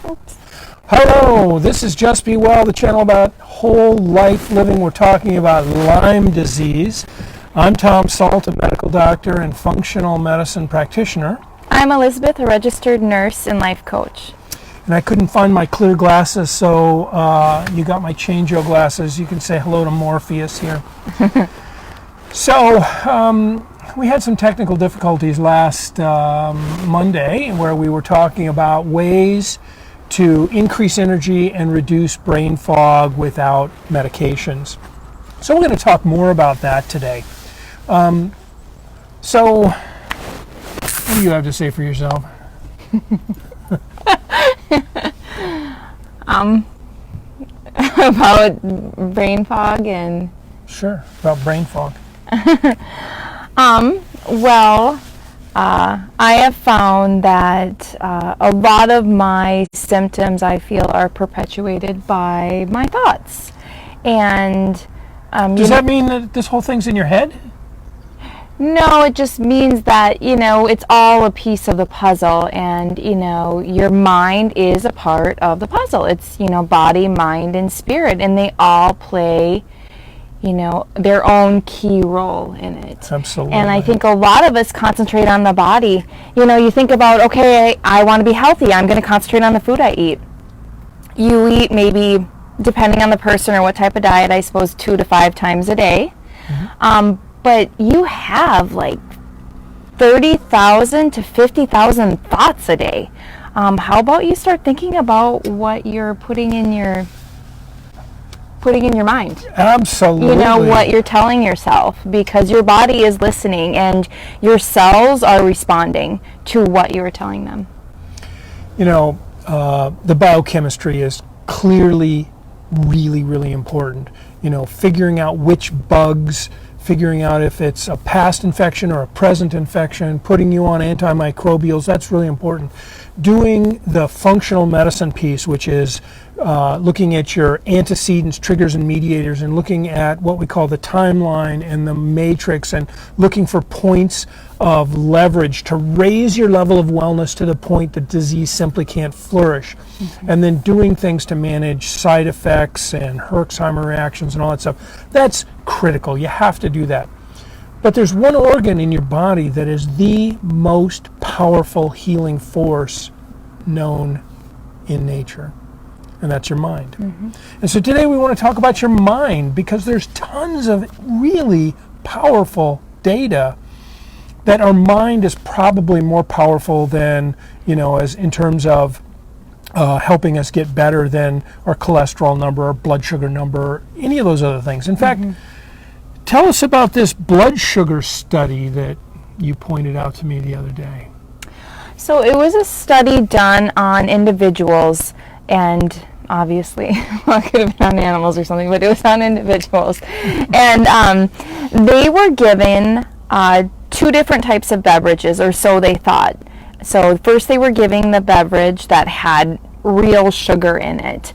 Oops. Hello, this is Just Be Well, the channel about whole life living. We're talking about Lyme disease. I'm dr.sult, a medical doctor and functional medicine practitioner. I'm Elizabeth, a registered nurse and life coach. And I couldn't find my clear glasses, so you got my Changeo glasses. You can say hello to Morpheus here. So, we had some technical difficulties last Monday where we were talking about ways to increase energy and reduce brain fog without medications. So we're going to talk more about that today. So, what do you have to say for yourself? About brain fog and... Sure, about brain fog. I have found that a lot of my symptoms I feel are perpetuated by my thoughts. And does that mean that this whole thing's in your head? No, it just means that, it's all a piece of the puzzle, and, your mind is a part of the puzzle. It's, body, mind, and spirit, and they all play their own key role in it. Absolutely. And I think a lot of us concentrate on the body. You think about, okay, I want to be healthy. I'm going to concentrate on the food I eat. You eat maybe, depending on the person or what type of diet, I suppose 2 to 5 times a day. Mm-hmm. But you have like 30,000 to 50,000 thoughts a day. How about you start thinking about what you're putting in your mind? Absolutely. What you're telling yourself, because your body is listening and your cells are responding to what you are telling them. The biochemistry is clearly really, really important. Figuring out which bugs, figuring out if it's a past infection or a present infection, putting you on antimicrobials, that's really important. Doing the functional medicine piece, which is looking at your antecedents, triggers, and mediators, and looking at what we call the timeline and the matrix, and looking for points of leverage to raise your level of wellness to the point that disease simply can't flourish. Mm-hmm. And then doing things to manage side effects and Herxheimer reactions and all that stuff. That's critical. You have to do that. But there's one organ in your body that is the most powerful healing force known in nature, and that's your mind. Mm-hmm. And so today we want to talk about your mind, because there's tons of really powerful data that our mind is probably more powerful than, as in terms of helping us get better than our cholesterol number, our blood sugar number, any of those other things. In fact, tell us about this blood sugar study that you pointed out to me the other day. So it was a study done on individuals, and obviously, it could have been on animals or something, but it was on individuals. And they were given 2 different types of beverages, or so they thought. So first they were giving the beverage that had real sugar in it,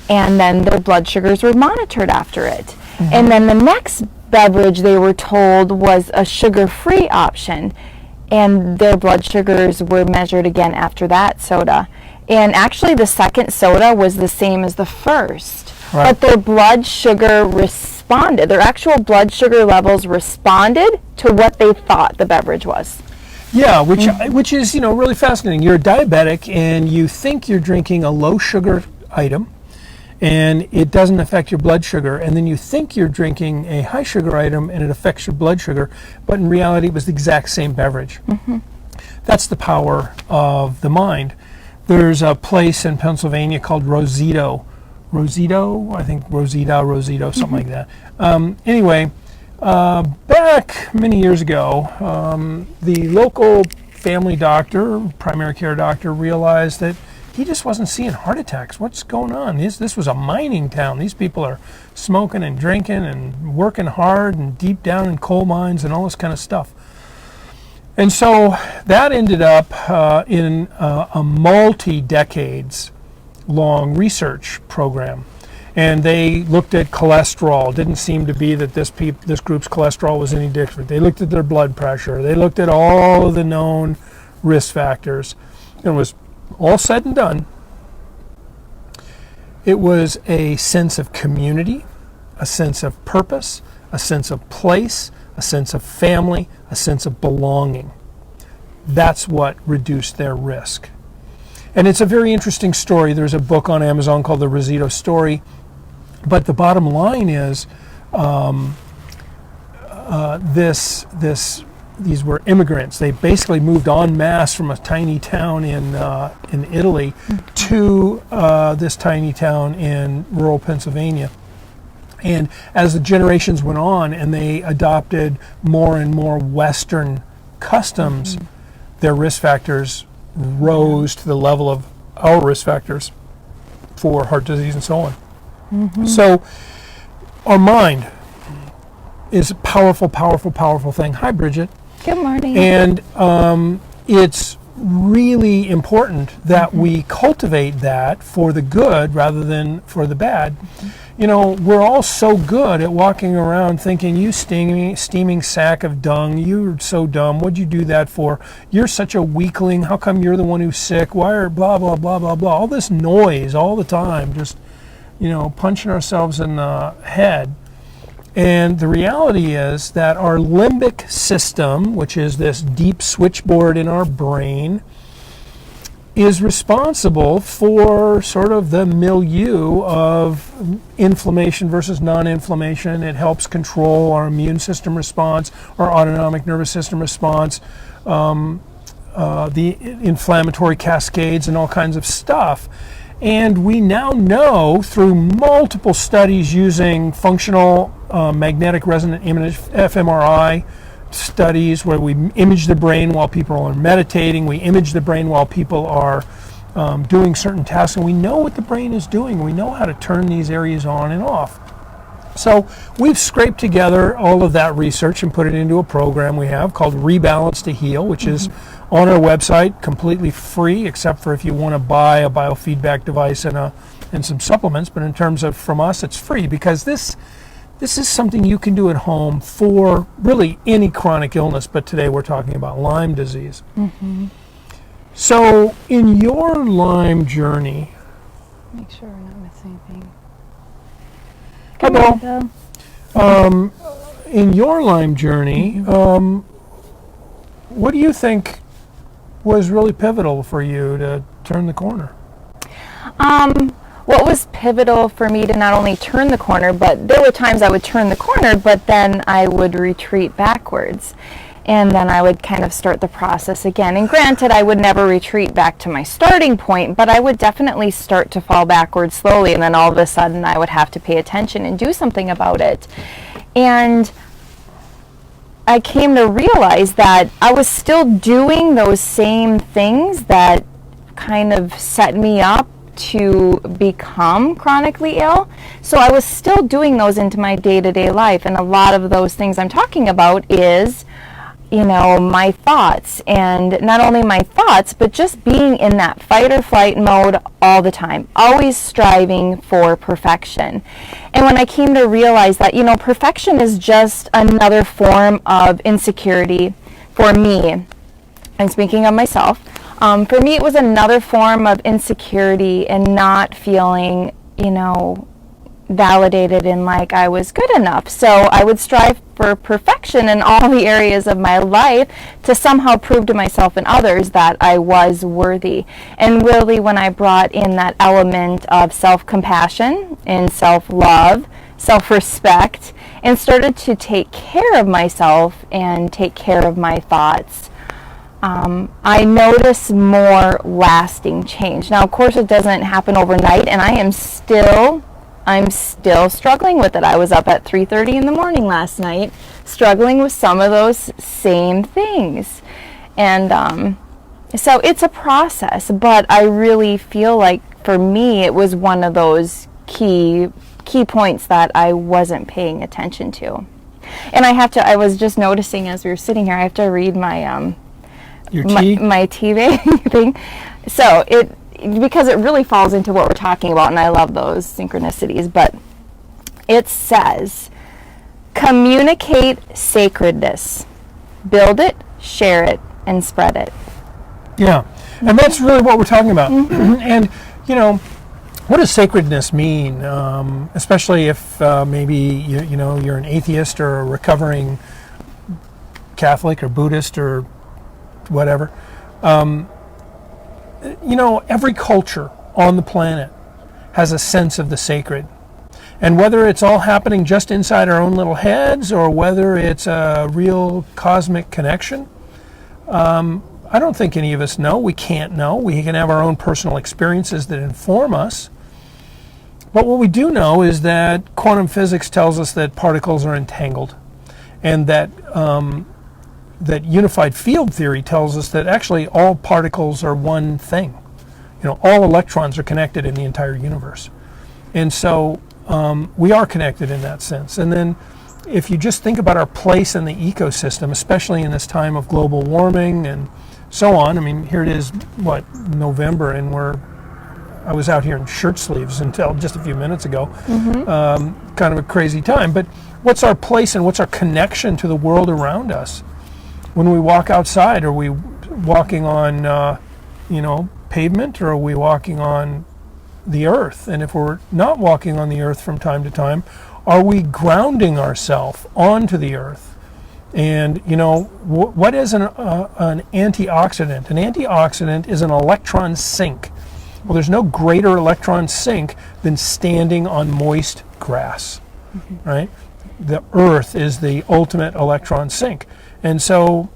and then their blood sugars were monitored after it. Mm-hmm. And then the next beverage they were told was a sugar-free option, and their blood sugars were measured again after that soda. And actually the second soda was the same as the first, right, but their blood sugar responded. Their actual blood sugar levels responded to what they thought the beverage was. Yeah, which is really fascinating. You're a diabetic and you think you're drinking a low sugar item, and it doesn't affect your blood sugar, and then you think you're drinking a high sugar item and it affects your blood sugar, but in reality it was the exact same beverage. Mm-hmm. That's the power of the mind. There's a place in Pennsylvania called Rosito, I think Rosito, something like that. Anyway, back many years ago, the local family doctor, primary care doctor, realized that he just wasn't seeing heart attacks. What's going on? This was a mining town. These people are smoking and drinking and working hard and deep down in coal mines and all this kind of stuff. And so that ended up in a multi-decades long research program. And they looked at cholesterol. Didn't seem to be that this group's cholesterol was any different. They looked at their blood pressure. They looked at all of the known risk factors. And it was all said and done. It was a sense of community, a sense of purpose, a sense of place, a sense of family, a sense of belonging. That's what reduced their risk. And it's a very interesting story. There's a book on Amazon called The Rosito Story. But the bottom line is these were immigrants. They basically moved en masse from a tiny town in Italy to this tiny town in rural Pennsylvania. And as the generations went on and they adopted more and more Western customs, their risk factors rose to the level of our risk factors for heart disease and so on. So our mind is a powerful, powerful, powerful thing. Hi, Bridget. Good morning. And it's really important that we cultivate that for the good rather than for the bad. You know, we're all so good at walking around thinking, you steaming sack of dung, you're so dumb, what'd you do that for? You're such a weakling, how come you're the one who's sick? Why are blah, blah, blah, blah, blah. All this noise all the time, just, you know, punching ourselves in the head. And the reality is that our limbic system, which is this deep switchboard in our brain, is responsible for sort of the milieu of inflammation versus non-inflammation. It helps control our immune system response, our autonomic nervous system response, the inflammatory cascades and all kinds of stuff. And we now know through multiple studies using functional magnetic resonant image, fMRI, studies where we image the brain while people are meditating, we image the brain while people are doing certain tasks, and we know what the brain is doing. We know how to turn these areas on and off. So we've scraped together all of that research and put it into a program we have called Rebalance to Heal, which is on our website, completely free, except for if you want to buy a biofeedback device and some supplements. But in terms of from us, it's free because this is something you can do at home for really any chronic illness, but today we're talking about Lyme disease. So in your Lyme journey... Make sure we're not missing anything. Hello. In your Lyme journey, what do you think was really pivotal for you to turn the corner? What was pivotal for me to not only turn the corner, but there were times I would turn the corner, but then I would retreat backwards. And then I would kind of start the process again. And granted, I would never retreat back to my starting point, but I would definitely start to fall backwards slowly. And then all of a sudden, I would have to pay attention and do something about it. And I came to realize that I was still doing those same things that kind of set me up to become chronically ill. So I was still doing those into my day-to-day life. And a lot of those things I'm talking about is, you know, my thoughts. And not only my thoughts, but just being in that fight or flight mode all the time, always striving for perfection. And when I came to realize that, you know, perfection is just another form of insecurity for me. I'm speaking of myself. For me, it was another form of insecurity and not feeling, you know, validated in like I was good enough. So I would strive for perfection in all the areas of my life to somehow prove to myself and others that I was worthy. And really, when I brought in that element of self-compassion and self-love, self-respect, and started to take care of myself and take care of my thoughts, I notice more lasting change. Now, of course, it doesn't happen overnight, and I'm still struggling with it. I was up at 3:30 in the morning last night, struggling with some of those same things. And so it's a process, but I really feel like for me, it was one of those key points that I wasn't paying attention to. And I was just noticing as we were sitting here, I have to read my my TV thing. So because it really falls into what we're talking about, and I love those synchronicities, but it says, communicate sacredness, build it, share it, and spread it. Yeah, and that's really what we're talking about. And, you know, what does sacredness mean? Especially if maybe you're an atheist or a recovering Catholic or Buddhist or whatever. Every culture on the planet has a sense of the sacred. And whether it's all happening just inside our own little heads or whether it's a real cosmic connection, I don't think any of us know. We can't know. We can have our own personal experiences that inform us. But what we do know is that quantum physics tells us that particles are entangled, and that unified field theory tells us that actually all particles are one thing. All electrons are connected in the entire universe. And so we are connected in that sense. And then if you just think about our place in the ecosystem, especially in this time of global warming and so on, I mean, here it is, November, and I was out here in shirt sleeves until just a few minutes ago. Kind of a crazy time. But what's our place and what's our connection to the world around us? When we walk outside, are we walking on, pavement, or are we walking on the earth? And if we're not walking on the earth from time to time, are we grounding ourselves onto the earth? And, what is an antioxidant? An antioxidant is an electron sink. Well, there's no greater electron sink than standing on moist grass, right? The earth is the ultimate electron sink. And so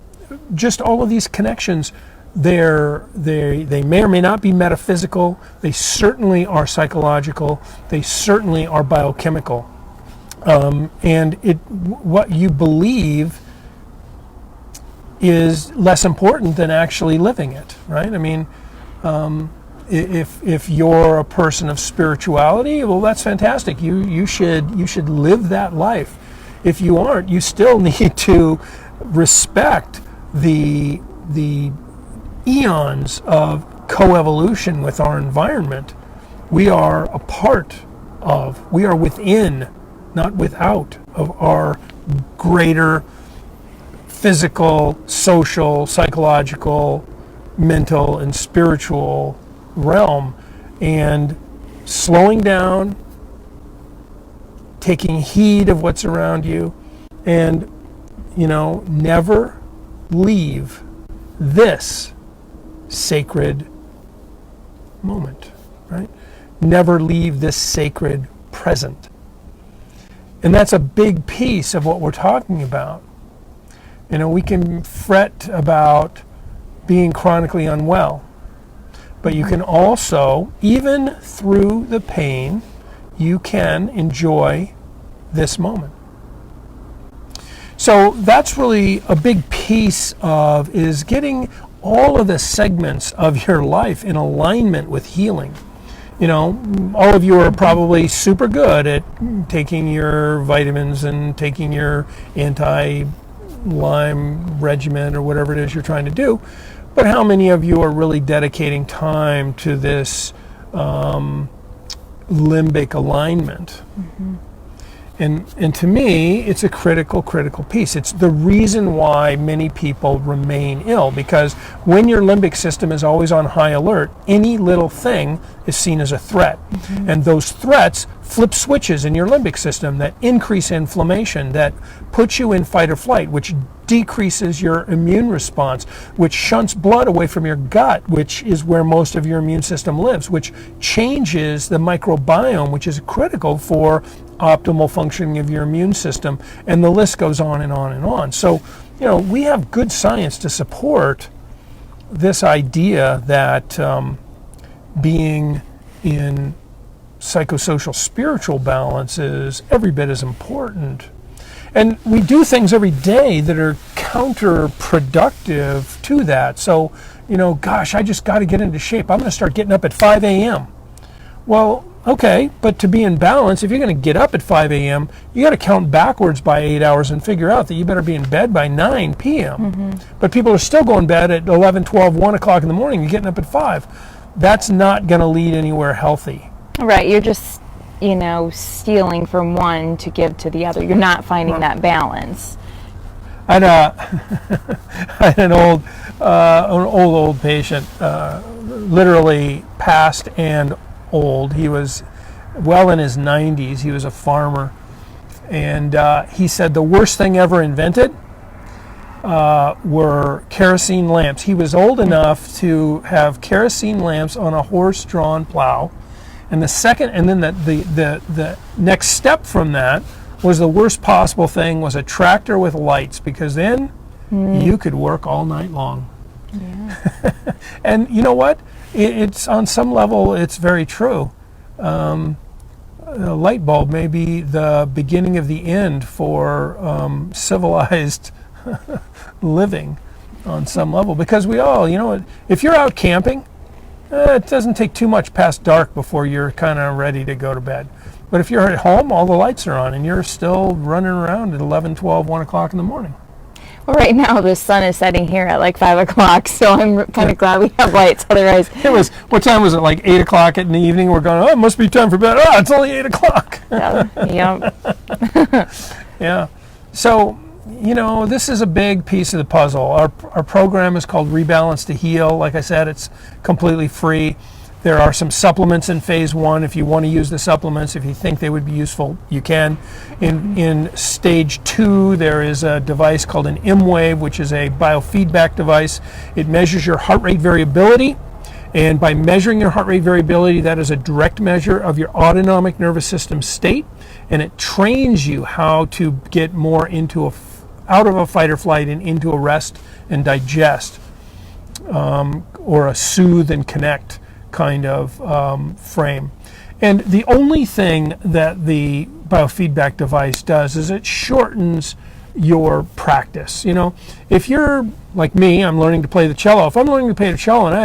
just all of these connections, they may or may not be metaphysical. They certainly are psychological. They certainly are biochemical. And what you believe is less important than actually living it, right? I mean, if you're a person of spirituality, well, that's fantastic. You should live that life. If you aren't, you still need to respect the eons of coevolution with our environment. We are a part of, we are within, not without, of our greater physical, social, psychological, mental, and spiritual realm. And slowing down, taking heed of what's around you, and never leave this sacred moment, right? Never leave this sacred present. And that's a big piece of what we're talking about. We can fret about being chronically unwell, but you can also, even through the pain, you can enjoy this moment. So that's really a big piece of, is getting all of the segments of your life in alignment with healing. All of you are probably super good at taking your vitamins and taking your anti-Lyme regimen or whatever it is you're trying to do. But how many of you are really dedicating time to this limbic alignment? And to me, it's a critical piece. It's the reason why many people remain ill, because when your limbic system is always on high alert, any little thing is seen as a threat. And those threats flip switches in your limbic system that increase inflammation, that puts you in fight or flight, which decreases your immune response, which shunts blood away from your gut, which is where most of your immune system lives, which changes the microbiome, which is critical for optimal functioning of your immune system, and the list goes on and on and on. So, we have good science to support this idea that being in psychosocial spiritual balance is every bit as important. And we do things every day that are counterproductive to that. So, gosh, I just got to get into shape. I'm going to start getting up at 5 a.m. Well, okay, but to be in balance, if you're going to get up at 5 a.m., you got to count backwards by 8 hours and figure out that you better be in bed by 9 p.m. But people are still going to bed at 11, 12, 1 o'clock in the morning. You're getting up at 5. That's not going to lead anywhere healthy. Right, you're just, stealing from one to give to the other. You're not finding that balance. I had an old patient, literally passed and old. He was well in his 90s. He was a farmer. And he said the worst thing ever invented were kerosene lamps. He was old enough to have kerosene lamps on a horse-drawn plow. And then the next step from that was the worst possible thing was a tractor with lights, because then you could work all night long. Yeah. And you know what? It's on some level, it's very true. A light bulb may be the beginning of the end for civilized living on some level, because we all, if you're out camping, it doesn't take too much past dark before you're kind of ready to go to bed. But if you're at home, all the lights are on and you're still running around at 11, 12, 1 o'clock in the morning. Well, right now the sun is setting here at like 5 o'clock, so I'm kind of glad we have lights. Otherwise, what time was it? Like 8 o'clock in the evening? We're going, oh, it must be time for bed. Oh, it's only 8 o'clock. Yeah. Yeah. So, this is a big piece of the puzzle. Our program is called Rebalance to Heal. Like I said, it's completely free. There are some supplements in phase 1. If you want to use the supplements, if you think they would be useful, you can. In stage 2, there is a device called an M-Wave, which is a biofeedback device. It measures your heart rate variability. And by measuring your heart rate variability, that is a direct measure of your autonomic nervous system state. And it trains you how to get more out of a fight or flight and into a rest and digest, or a soothe and connect kind of frame. And the only thing that the biofeedback device does is it shortens your practice. If you're like me, I'm learning to play the cello. If I'm learning to play the cello and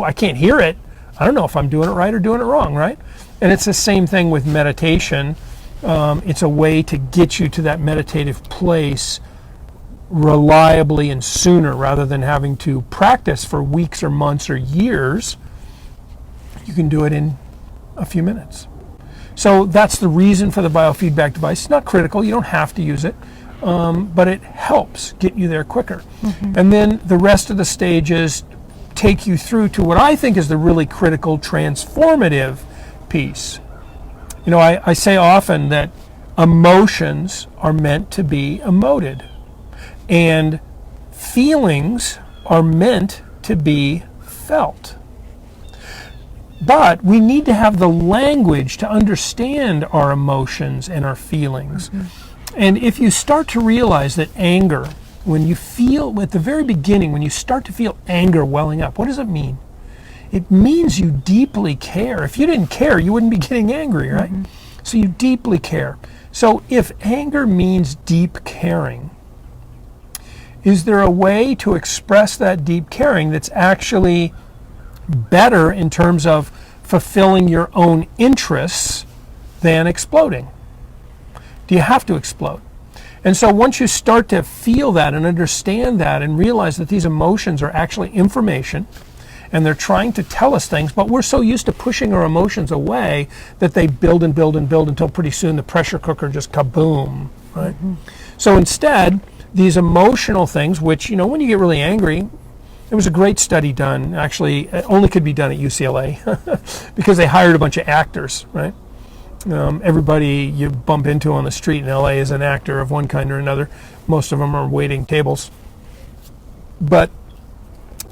I can't hear it, I don't know if I'm doing it right or doing it wrong, right? And it's the same thing with meditation. It's a way to get you to that meditative place reliably and sooner, rather than having to practice for weeks or months or years. You can do it in a few minutes. So that's the reason for the biofeedback device. It's not critical. You don't have to use it, but it helps get you there quicker. Mm-hmm. And then the rest of the stages take you through to what I think is the really critical transformative piece. I say often that emotions are meant to be emoted, and feelings are meant to be felt. But we need to have the language to understand our emotions and our feelings. Mm-hmm. And if you start to realize that anger, when you feel, at the very beginning, when you start to feel anger welling up, what does it mean? It means you deeply care. If you didn't care, you wouldn't be getting angry, right? Mm-hmm. So you deeply care. So if anger means deep caring, is there a way to express that deep caring that's actually better in terms of fulfilling your own interests than exploding? Do you have to explode? And so once you start to feel that and understand that and realize that these emotions are actually information and they're trying to tell us things, but we're so used to pushing our emotions away that they build and build and build until pretty soon the pressure cooker just kaboom, right? Mm-hmm. So instead, these emotional things, which, when you get really angry, there was a great study done, actually, it only could be done at UCLA, because they hired a bunch of actors, right? Everybody you bump into on the street in LA is an actor of one kind or another. Most of them are waiting tables. But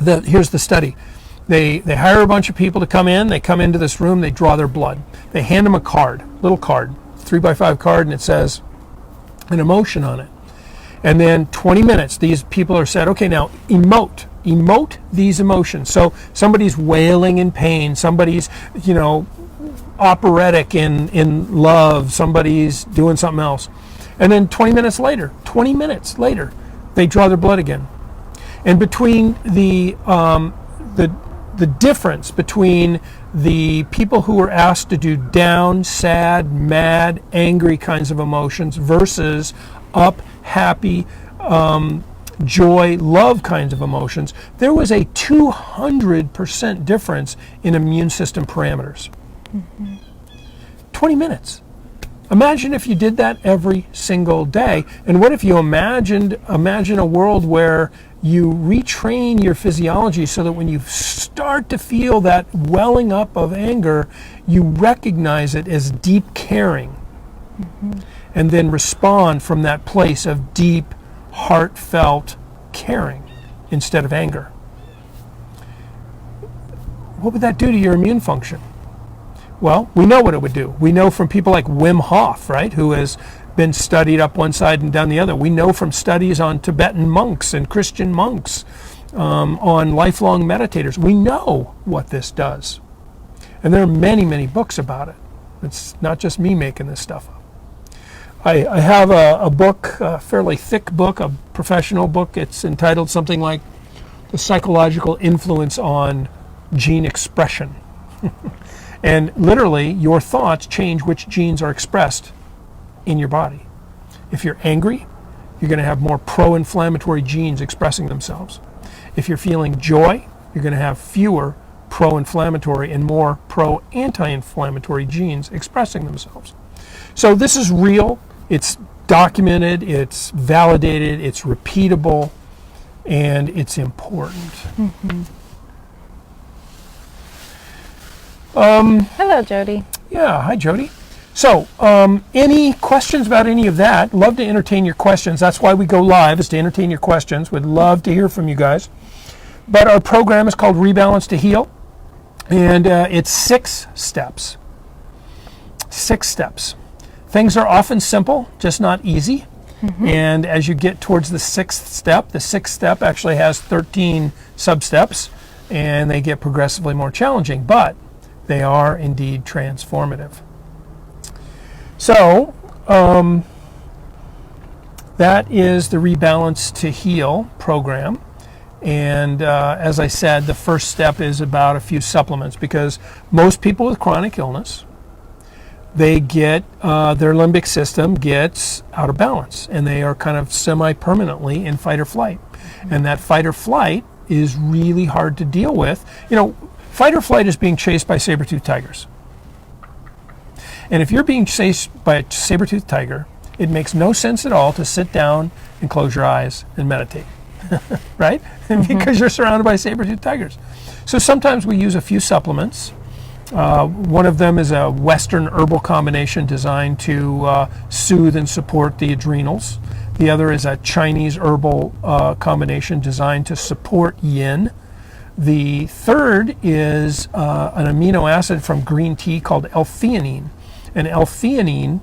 here's the study. They hire a bunch of people to come in. They come into this room. They draw their blood. They hand them a card, little card, 3x5 card, and it says an emotion on it. And then 20 minutes, these people are said, okay, now emote these emotions. So somebody's wailing in pain. Somebody's, operatic in love. Somebody's doing something else. And then 20 minutes later, they draw their blood again. And between the difference between the people who were asked to do down, sad, mad, angry kinds of emotions versus up, happy, joy, love kinds of emotions, there was a 200% difference in immune system parameters. Mm-hmm. 20 minutes. Imagine if you did that every single day. And what if you imagine a world where you retrain your physiology so that when you start to feel that welling up of anger, you recognize it as deep caring, and then respond from that place of deep, heartfelt caring instead of anger. What would that do to your immune function? Well, we know what it would do. We know from people like Wim Hof, right, who has been studied up one side and down the other. We know from studies on Tibetan monks and Christian monks, on lifelong meditators. We know what this does. And there are many, many books about it. It's not just me making this stuff up. I have a book, a fairly thick book, a professional book. It's entitled something like The Psychological Influence on Gene Expression. And literally, your thoughts change which genes are expressed in your body. If you're angry, you're going to have more pro-inflammatory genes expressing themselves. If you're feeling joy, you're going to have fewer pro-inflammatory and more pro-anti-inflammatory genes expressing themselves. So this is real, it's documented, it's validated, it's repeatable, and it's important. Hello, Jody. Yeah, hi, Jody. So, any questions about any of that? Love to entertain your questions. That's why we go live, is to entertain your questions. We'd love to hear from you guys. But our program is called Rebalance to Heal, and it's 6 steps. 6 steps. Things are often simple, just not easy. And as you get towards the 6th step actually has 13 sub-steps, and they get progressively more challenging, but they are indeed transformative. So, that is the Rebalance to Heal program. And as I said, the first step is about a few supplements, because most people with chronic illness, they get, their limbic system gets out of balance, and they are kind of semi-permanently in fight or flight. And that fight or flight is really hard to deal with. You know, fight or flight is being chased by saber-toothed tigers. And if you're being chased by a saber-toothed tiger, it makes no sense at all to sit down and close your eyes and meditate, right? Because you're surrounded by saber-toothed tigers. So sometimes we use a few supplements. One of them is a Western herbal combination designed to soothe and support the adrenals. The other is a Chinese herbal combination designed to support yin. The third is an amino acid from green tea called L-theanine. And L-theanine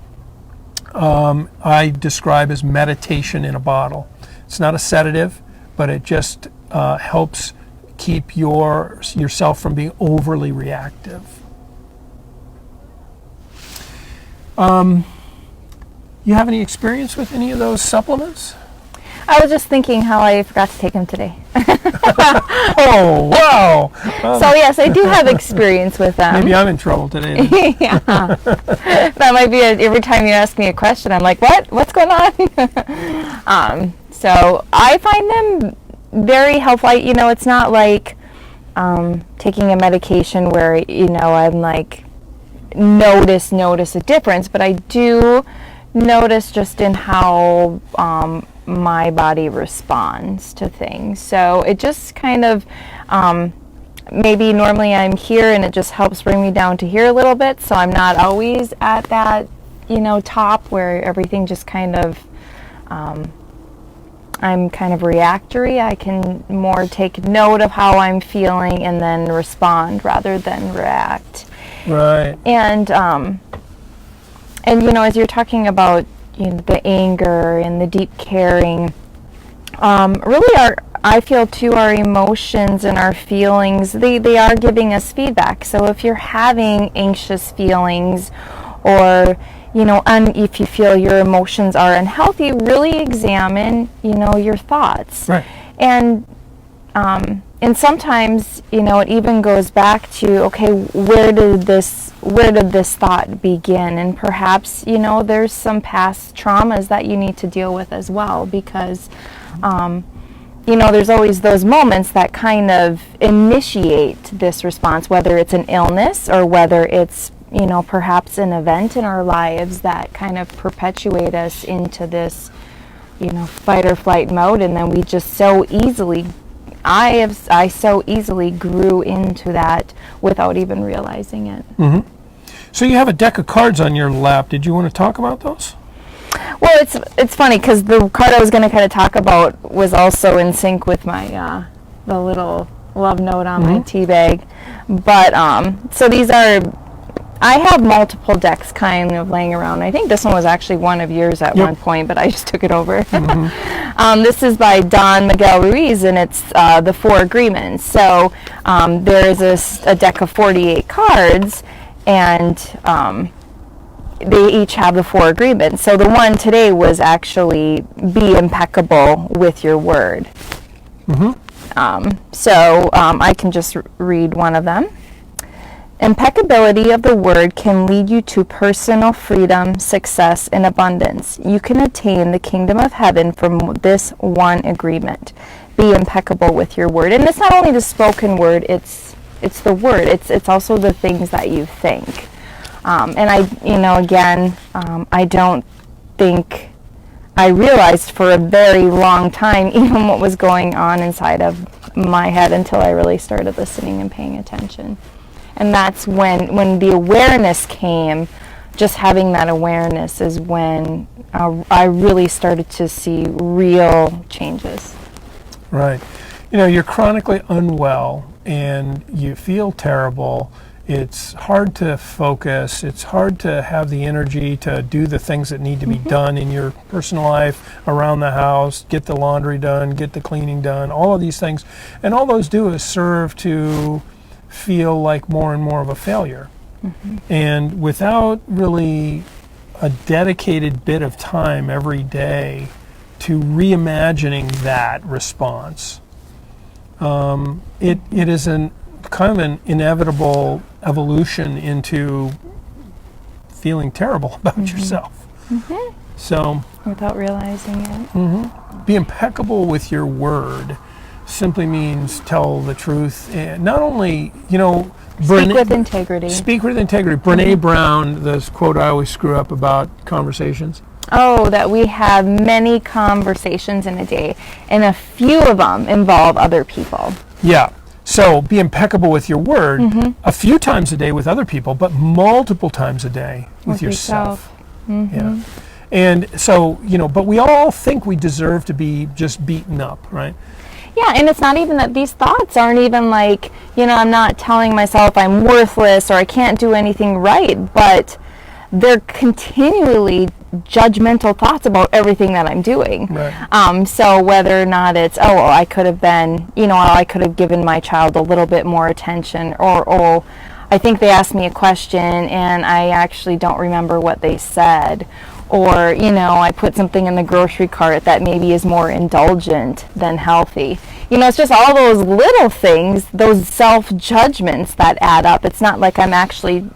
I describe as meditation in a bottle. It's not a sedative, but it just helps keep yourself from being overly reactive. You have any experience with any of those supplements? I was just thinking how I forgot to take them today. Oh, wow. So yes, I do have experience with them. Maybe I'm in trouble today then. Yeah. That might be every time you ask me a question, I'm like, what? What's going on? So I find them very helpful. It's not like taking a medication where, I'm like, notice a difference, but I do notice just in how my body responds to things. So it just kind of, maybe normally I'm here and it just helps bring me down to here a little bit, so I'm not always at that, top where everything just kind of, I'm kind of reactory. I can more take note of how I'm feeling and then respond rather than react. Right. And as you're talking about the anger and the deep caring, really I feel too, our emotions and our feelings, they are giving us feedback. So if you're having anxious feelings, or if you feel your emotions are unhealthy, really examine your thoughts. Right. And sometimes, it even goes back to, okay, where did this thought begin? And perhaps, there's some past traumas that you need to deal with as well, because, there's always those moments that kind of initiate this response, whether it's an illness or whether it's, perhaps an event in our lives that kind of perpetuate us into this fight or flight mode, and then we just so easily, I so easily grew into that without even realizing it. Mm-hmm. So you have a deck of cards on your lap. Did you want to talk about those? Well, it's funny because the card I was going to kind of talk about was also in sync with my the little love note on my tea bag. But so these are, I have multiple decks kind of laying around. I think this one was actually one of yours at one point, but I just took it over. This is by Don Miguel Ruiz, and it's the 4 Agreements. So there is a deck of 48 cards, and they each have the 4 agreements. So the one today was actually be impeccable with your word. So I can just read one of them. Impeccability of the word can lead you to personal freedom, success, and abundance. You can attain the kingdom of heaven from this one agreement. Be impeccable with your word. And it's not only the spoken word, it's the word. It's also the things that you think. And I don't think I realized for a very long time even what was going on inside of my head until I really started listening and paying attention. And that's when the awareness came. Just having that awareness is when I really started to see real changes. Right. You're chronically unwell and you feel terrible. It's hard to focus. It's hard to have the energy to do the things that need to be done in your personal life, around the house, get the laundry done, get the cleaning done, all of these things. And all those do is serve to feel like more and more of a failure. And without really a dedicated bit of time every day to reimagining that response, it is kind of an inevitable evolution into feeling terrible about yourself. So without realizing it. Be impeccable with your word simply means tell the truth, and not only Speak with integrity. Speak with integrity. Brene Brown, this quote I always screw up about conversations. Oh, that we have many conversations in a day, and a few of them involve other people. Yeah. So be impeccable with your word a few times a day with other people, but multiple times a day with yourself. Yeah. And so, but we all think we deserve to be just beaten up, right? Yeah, and it's not even that these thoughts aren't even like, I'm not telling myself I'm worthless or I can't do anything right, but they're continually judgmental thoughts about everything that I'm doing. Right. So whether or not it's, I could have been, I could have given my child a little bit more attention, or I think they asked me a question and I actually don't remember what they said. Or, I put something in the grocery cart that maybe is more indulgent than healthy. It's just all those little things, those self-judgments that add up. It's not like I'm actually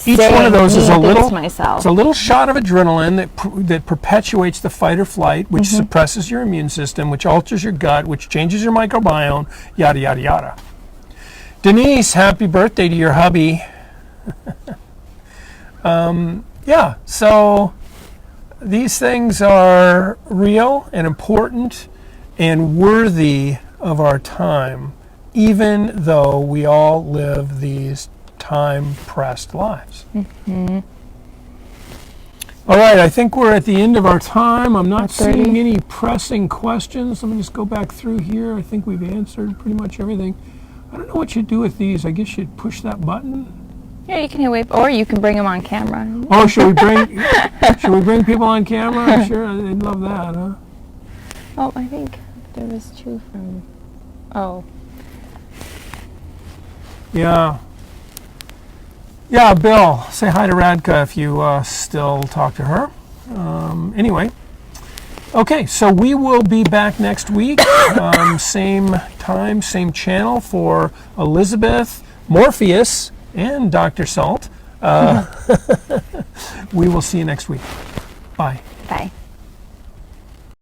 each one of those is a little, myself. It's a little shot of adrenaline that perpetuates the fight or flight, which suppresses your immune system, which alters your gut, which changes your microbiome, yada, yada, yada. Denise, happy birthday to your hubby. Yeah, so these things are real and important and worthy of our time, even though we all live these time-pressed lives. All right, I think we're at the end of our time. I'm not seeing any pressing questions. Let me just go back through here. I think we've answered pretty much everything. I don't know what you do with these. I guess you'd push that button. Yeah, you can hit wave, or you can bring them on camera. Oh, should we bring people on camera? I'm sure they'd love that, huh? Oh, I think there was 2 from. Oh. Yeah. Yeah, Bill, say hi to Radka if you still talk to her. Anyway. Okay, so we will be back next week. Same time, same channel for Elizabeth, Morpheus, and Dr. Sult. We will see you next week. Bye. Bye.